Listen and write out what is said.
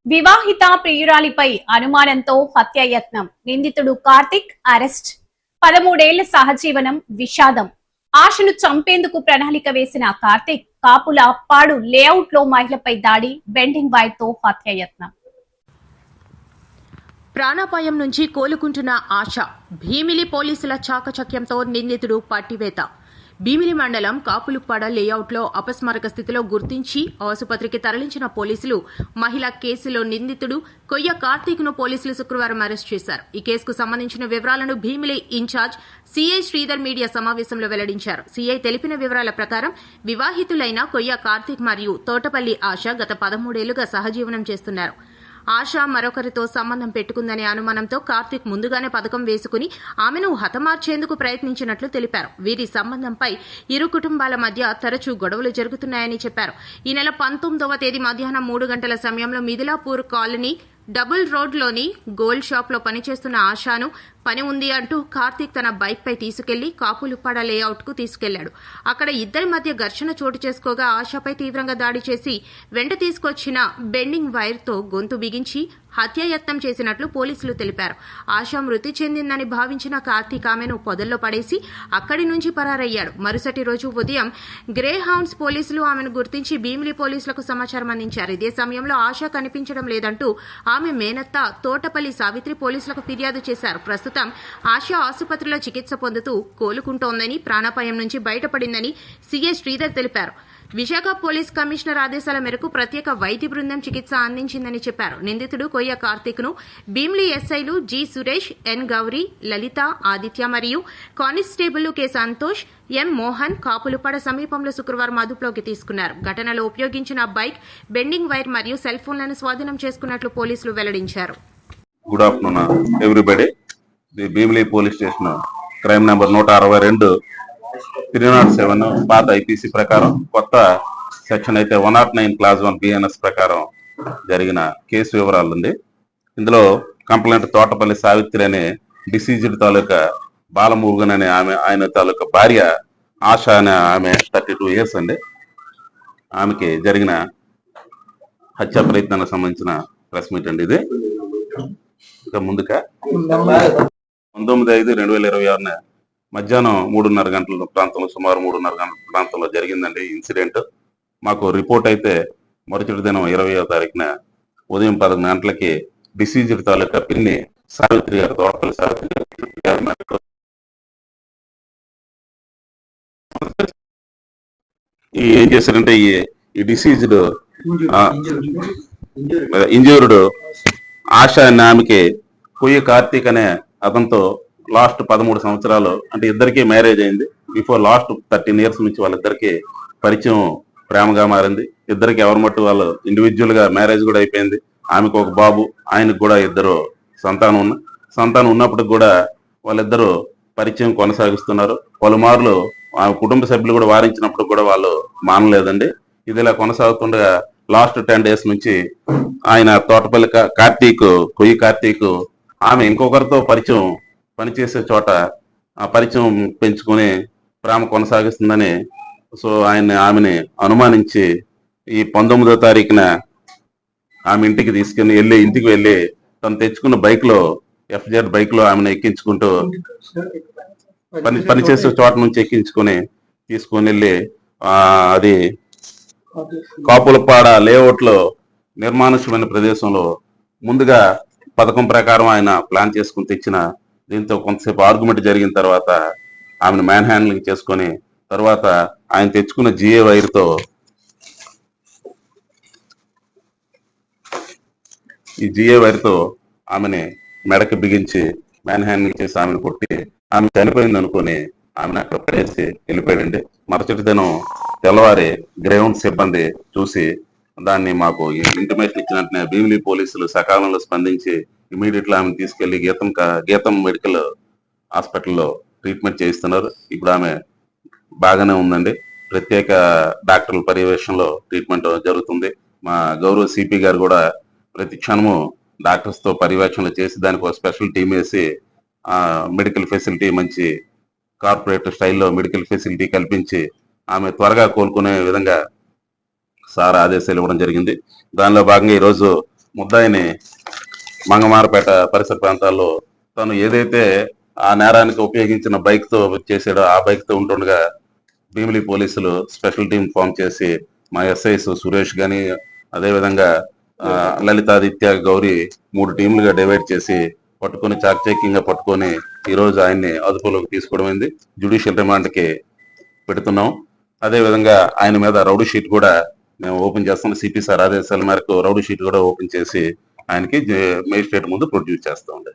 వివాహిత ప్రియురాలిపై అనుమానంతో హత్యాయత్నం, నిందితుడు కార్తిక్ అరెస్ట్. 13 ఏళ్ల సహజీవనం విషాదం. ఆశను చంపేందుకు ప్రణాళిక వేసిన కార్తిక్ కాపుల పాడు లేఅవుట్ లో మహిళపై దాడి, బెండింగ్ వైర్ తో హత్యాయత్నం. ప్రాణాపాయం నుంచి కోలుకుంటున్న ఆశ, భీమిలి పోలీసుల చాకచక్యంతో నిందితుడు పట్టివేత. భీమిలి మండలం కాపులుప్పాడ లేఅవుట్లో అపస్మారక స్థితిలో గుర్తించి ఆసుపత్రికి తరలించిన పోలీసులు మహిళ కేసులో నిందితుడు కొయ్య కార్తీక్ ను పోలీసులు శుక్రవారం అరెస్ట్ చేశారు. ఈ కేసుకు సంబంధించిన వివరాలను Bheemili incharge CI Sridhar media సమావేశంలో వెల్లడించారు. సీఐ తెలిపిన వివరాల ప్రకారం వివాహితులైన కొయ్య కార్తీక్ మరియు తోటపల్లి ఆశ గత 13 ఏళ్లుగా సహజీవనం చేస్తున్నారు. ఆశ మరొకరితో సంబంధం పెట్టుకుందనే అనుమానంతో కార్తీక్ ముందుగానే పథకం వేసుకుని ఆమెను హతమార్చేందుకు ప్రయత్నించినట్లు తెలిపారు. వీరి సంబంధంపై ఇరు కుటుంబాల మధ్య తరచూ గొడవలు జరుగుతున్నాయని చెప్పారు. ఈ నెల 19వ తేదీ మధ్యాహ్నం 3 గంటల సమయంలో మిథిలాపూర్ కాలనీ డబుల్ రోడ్లోని గోల్డ్ షాప్ లో పనిచేస్తున్న ఆశాను పని ఉంది అంటూ కార్తీక్ తన బైక్ పై తీసుకెళ్లి కాపులుప్పాడ లేఅవుట్ కు తీసుకెళ్లాడు. అక్కడ ఇద్దరి మధ్య ఘర్షణ చోటు చేసుకోగా ఆశపై తీవ్రంగా దాడి చేసి వెంట తీసుకొచ్చిన బెండింగ్ వైర్ తో గొంతు బిగించి హత్యాయత్నం చేసినట్లు పోలీసులు తెలిపారు. ఆశ మృతి చెందిందని భావించిన కార్తీక్ ఆమెను పొదల్లో పడేసి అక్కడి నుంచి పరారయ్యాడు. మరుసటి రోజు ఉదయం గ్రే హౌండ్స్ పోలీసులు ఆమెను గుర్తించి భీమిలి పోలీసులకు సమాచారం అందించారు. ఇదే సమయంలో ఆశ కనిపించడం లేదంటూ ఆమె మేనత్త తోటపల్లి సావిత్రి పోలీసులకు ఫిర్యాదు చేశారు. ప్రస్తుతం ఆశ ఆసుపత్రిలో చికిత్స పొందుతూ కోలుకుంటోందని, ప్రాణాపాయం నుంచి బయటపడిందని సీఐ శ్రీధర్ తెలిపారు. విశాఖ పోలీస్ కమిషనర్ ఆదేశాల మేరకు ప్రత్యేక వైద్య బృందం చికిత్స అందించిందని చెప్పారు. నిందితుడు కొయ్య కార్తీక్ ను భీమిలి ఎస్ఐలు జి సురేష్, ఎన్ గౌరీ, లలిత, ఆదిత్య మరియు కానిస్టేబుల్ కె సంతోష్, ఎం మోహన్ కాపులుప్పాడ సమీపంలో శుక్రవారం అదుపులోకి తీసుకున్నారు. ఘటనలో ఉపయోగించిన బైక్, బెండింగ్ వైర్ మరియు సెల్ ఫోన్లను స్వాధీనం చేసుకున్నట్లు పోలీసులు వెల్లడించారు. Good afternoon everybody. The Bheemili police station crime number 162 307 పాత ఐపీసీ ప్రకారం, కొత్త సెక్షన్ అయితే 109 క్లాస్ 1 బిఎన్ఎస్ ప్రకారం జరిగిన కేసు వివరాలు ఉంది. ఇందులో కంప్లైంట్ తోటపల్లి సావిత్రి అనే డిసీజ్డ్ తాలూకా బాలమురుగన్ అనే ఆయన తాలూకా భార్య ఆశ అనే ఆమె 32 ఇయర్స్ అండి. ఆమెకి జరిగిన హత్యా ప్రయత్నానికి సంబంధించిన ప్రెస్ మీట్ అండి ఇది. ఇంకా ముందుగా 19/5/2026 మధ్యాహ్నం 3:30 గంటల ప్రాంతంలో, సుమారు 3:30 గంటల ప్రాంతంలో జరిగిందండి ఇన్సిడెంట్. మాకు రిపోర్ట్ అయితే మరుసటి దినం 20వ తారీఖున ఉదయం 11 గంటలకి డిసీజ్డ్ తాలూకా పిన్ని సావిత్రి గారు, తోటపల్లి సావిత్రి గారు ఏం చేశారంటే ఈ డిసీజ్డ్ ఇంజ్యూర్డ్ ఆశ అనే ఆమెకి కొయ్య కార్తీక్ అనే అతనితో లాస్ట్ 13 సంవత్సరాలు, అంటే ఇద్దరికి మ్యారేజ్ అయింది. బిఫోర్ లాస్ట్ 13 ఇయర్స్ నుంచి వాళ్ళిద్దరికి పరిచయం ప్రేమగా మారింది. ఇద్దరికి ఎవరి మట్టు వాళ్ళు ఇండివిజువల్ గా మ్యారేజ్ కూడా అయిపోయింది. ఆమెకు ఒక బాబు, ఆయనకు కూడా ఇద్దరు సంతానం ఉన్నప్పటికి కూడా వాళ్ళిద్దరూ పరిచయం కొనసాగిస్తున్నారు. పలుమార్లు ఆమె కుటుంబ సభ్యులు కూడా వారించినప్పుడు కూడా వాళ్ళు మానలేదండి. ఇది ఇలా కొనసాగుతుండగా లాస్ట్ 10 డేస్ నుంచి ఆయన తోటపల్లి కొయ్యి కార్తీక్ ఆమె ఇంకొకరితో పరిచయం, పనిచేసే చోట ఆ పరిచయం పెంచుకుని ప్రేమ కొనసాగిస్తుందని ఆమెని అనుమానించి ఈ 19వ తారీఖున ఆమె ఇంటికి ఇంటికి వెళ్ళి తను తెచ్చుకున్న బైక్ లో, FZ బైక్ లో ఆమెను ఎక్కించుకుంటూ పనిచేసే చోట నుంచి తీసుకొని వెళ్ళి అది కాపులపాడ లేఅవుట్ లో నిర్మానుష్యమైన ప్రదేశంలో ముందుగా పథకం ప్రకారం ఆయన ప్లాన్ చేసుకుని తెచ్చిన, దీంతో కొంతసేపు ఆర్గ్యుమెంట్ జరిగిన తర్వాత ఆమెను మ్యాన్ హ్యాండ్లింగ్ చేసుకొని తర్వాత ఆయన తెచ్చుకున్న జిఏ వైర్తో ఆమెని మెడకి బిగించి మ్యాన్ హ్యాండ్లింగ్ చేసి ఆమెను కొట్టి ఆమె చనిపోయింది అనుకుని ఆమెను అక్కడ పడేసి వెళ్ళిపోయాడండి. మరుసటి దినం తెల్లవారి గ్రౌండ్ సిబ్బంది చూసి దాన్ని మాకు ఇంటిమేషన్ ఇచ్చినట్టునే భీమిలి పోలీసులు సకాలంలో స్పందించి ఇమీడియట్లీ ఆమెను తీసుకెళ్లి గీతం మెడికల్ హాస్పిటల్లో ట్రీట్మెంట్ చేయిస్తున్నారు. ఇప్పుడు ఆమె బాగానే ఉందండి. ప్రత్యేక డాక్టర్ల పర్యవేక్షణలో ట్రీట్మెంట్ జరుగుతుంది. మా గౌరవ సిపి గారు కూడా ప్రతి క్షణము డాక్టర్స్ తో పర్యవేక్షణలు చేసి దానికి ఒక స్పెషల్ టీం వేసి మెడికల్ ఫెసిలిటీ, మంచి కార్పొరేట్ స్టైల్లో మెడికల్ ఫెసిలిటీ కల్పించి ఆమె త్వరగా కోలుకునే విధంగా సార్ ఆదేశాలు ఇవ్వడం జరిగింది. దానిలో భాగంగా ఈరోజు ముద్దాయిని మంగమారపేట పరిసర ప్రాంతాల్లో తను ఏదైతే ఆ నేరానికి ఉపయోగించిన బైక్ తో చేసాడో ఆ బైక్ తో ఉంటుండగా భీమిలి పోలీసులు స్పెషల్ టీం ఫామ్ చేసి మా ఎస్ఐస్ సురేష్ గాని అదేవిధంగా లలితాదిత్య గౌరీ 3 టీంలుగా డివైడ్ చేసి పట్టుకొని చాకచక్యంగా పట్టుకొని ఈ రోజు ఆయన్ని అదుపులోకి తీసుకోవడమైంది. జ్యుడిషియల్ రిమాండ్ కి పెడుతున్నాం. అదే విధంగా ఆయన మీద రౌడీ షీట్ కూడా మేము ఓపెన్ చేస్తాం. సిపి సార్ ఆదేశాల మేరకు రౌడీ షీట్ కూడా ఓపెన్ చేసి ఆయనకి మేజిస్ట్రేట్ ముందు ప్రొడ్యూస్ చేస్తా ఉండే.